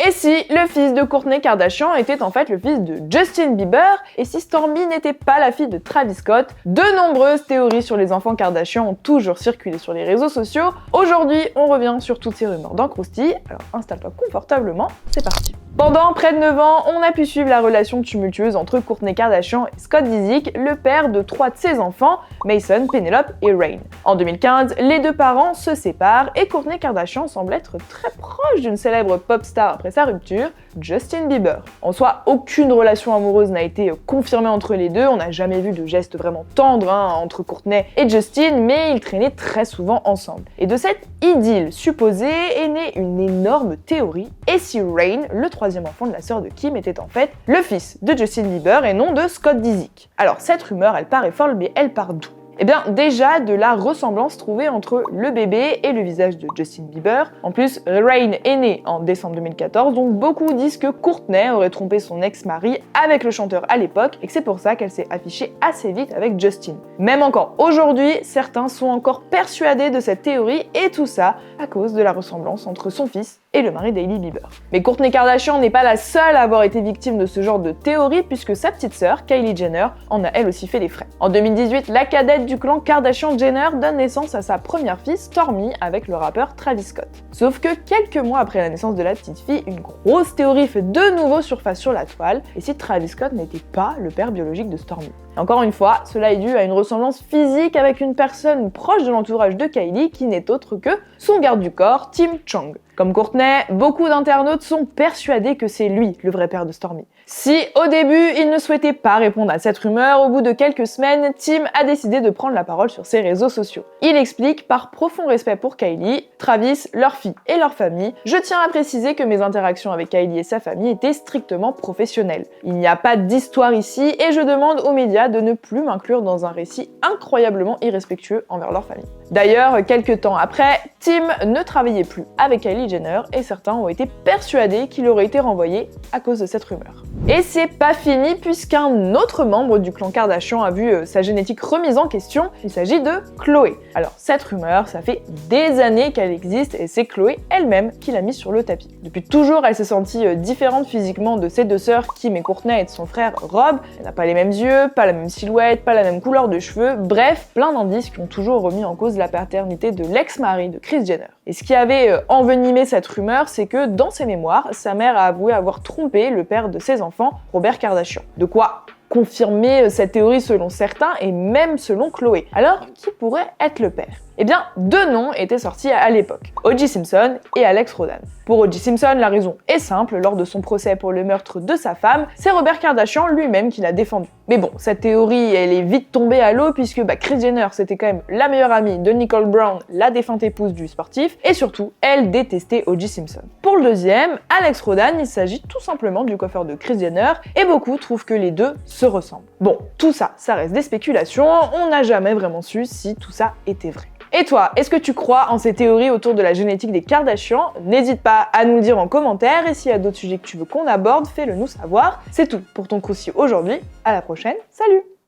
Et si le fils de Kourtney Kardashian était en fait le fils de Justin Bieber, et si Stormi n'était pas la fille de Travis Scott? De nombreuses théories sur les enfants Kardashian ont toujours circulé sur les réseaux sociaux. Aujourd'hui, on revient sur toutes ces rumeurs dans Krusty, alors installe-toi confortablement, c'est parti. Pendant près de 9 ans, on a pu suivre la relation tumultueuse entre Kourtney Kardashian et Scott Disick, le père de 3 de ses enfants, Mason, Penelope et Reign. En 2015, les deux parents se séparent et Kourtney Kardashian semble être très proche d'une célèbre pop star après sa rupture, Justin Bieber. En soi, aucune relation amoureuse n'a été confirmée entre les deux, on n'a jamais vu de geste vraiment tendre entre Kourtney et Justin, mais ils traînaient très souvent ensemble. Et de cette idylle supposée est née une énorme théorie, et si Reign, le troisième enfant de la sœur de Kim, était en fait le fils de Justin Bieber et non de Scott Disick. Alors cette rumeur, elle paraît folle, mais elle part d'où? Eh bien, déjà de la ressemblance trouvée entre le bébé et le visage de Justin Bieber. En plus, Reign est né en décembre 2014, donc beaucoup disent que Kourtney aurait trompé son ex-mari avec le chanteur à l'époque et que c'est pour ça qu'elle s'est affichée assez vite avec Justin. Même encore aujourd'hui, certains sont encore persuadés de cette théorie et tout ça à cause de la ressemblance entre son fils et le mari d'Hailey Bieber. Mais Kourtney Kardashian n'est pas la seule à avoir été victime de ce genre de théorie puisque sa petite sœur, Kylie Jenner, en a elle aussi fait les frais. En 2018, la cadette du clan Kardashian-Jenner donne naissance à sa première fille, Stormi, avec le rappeur Travis Scott. Sauf que quelques mois après la naissance de la petite fille, une grosse théorie fait de nouveau surface sur la toile, et si Travis Scott n'était pas le père biologique de Stormi. Encore une fois, cela est dû à une ressemblance physique avec une personne proche de l'entourage de Kylie qui n'est autre que son garde du corps, Tim Chong. Comme Kourtney, beaucoup d'internautes sont persuadés que c'est lui le vrai père de Stormi. Si au début il ne souhaitait pas répondre à cette rumeur, au bout de quelques semaines, Tim a décidé de prendre la parole sur ses réseaux sociaux. Il explique, par profond respect pour Kylie, Travis, leur fille et leur famille, je tiens à préciser que mes interactions avec Kylie et sa famille étaient strictement professionnelles. Il n'y a pas d'histoire ici et je demande aux médias de ne plus m'inclure dans un récit incroyablement irrespectueux envers leur famille. D'ailleurs, quelques temps après, Tim ne travaillait plus avec Kylie Jenner et certains ont été persuadés qu'il aurait été renvoyé à cause de cette rumeur. Et c'est pas fini puisqu'un autre membre du clan Kardashian a vu sa génétique remise en question, il s'agit de Khloé. Alors cette rumeur, ça fait des années qu'elle existe et c'est Khloé elle-même qui l'a mise sur le tapis. Depuis toujours, elle s'est sentie différente physiquement de ses deux sœurs Kim et Kourtney et de son frère Rob. Elle n'a pas les mêmes yeux, pas la même silhouette, pas la même couleur de cheveux, bref, plein d'indices qui ont toujours remis en cause la paternité de l'ex-mari de Kris Jenner. Et ce qui avait envenimé cette rumeur, c'est que dans ses mémoires, sa mère a avoué avoir trompé le père de ses enfants, Robert Kardashian. De quoi confirmer cette théorie selon certains et même selon Khloé. Alors, qui pourrait être le père? Eh bien, 2 noms étaient sortis à l'époque, O.J. Simpson et Alex Rodan. Pour O.J. Simpson, la raison est simple, lors de son procès pour le meurtre de sa femme, c'est Robert Kardashian lui-même qui l'a défendu. Mais bon, cette théorie, elle est vite tombée à l'eau puisque Kris Jenner, c'était quand même la meilleure amie de Nicole Brown, la défunte épouse du sportif, et surtout, elle détestait O.J. Simpson. Pour le deuxième, Alex Rodan, il s'agit tout simplement du coiffeur de Kris Jenner, et beaucoup trouvent que les deux se ressemblent. Bon, tout ça, ça reste des spéculations, on n'a jamais vraiment su si tout ça était vrai. Et toi, est-ce que tu crois en ces théories autour de la génétique des Kardashians? N'hésite pas à nous le dire en commentaire et s'il y a d'autres sujets que tu veux qu'on aborde, fais-le nous savoir. C'est tout pour ton Krusty aujourd'hui, à la prochaine, salut!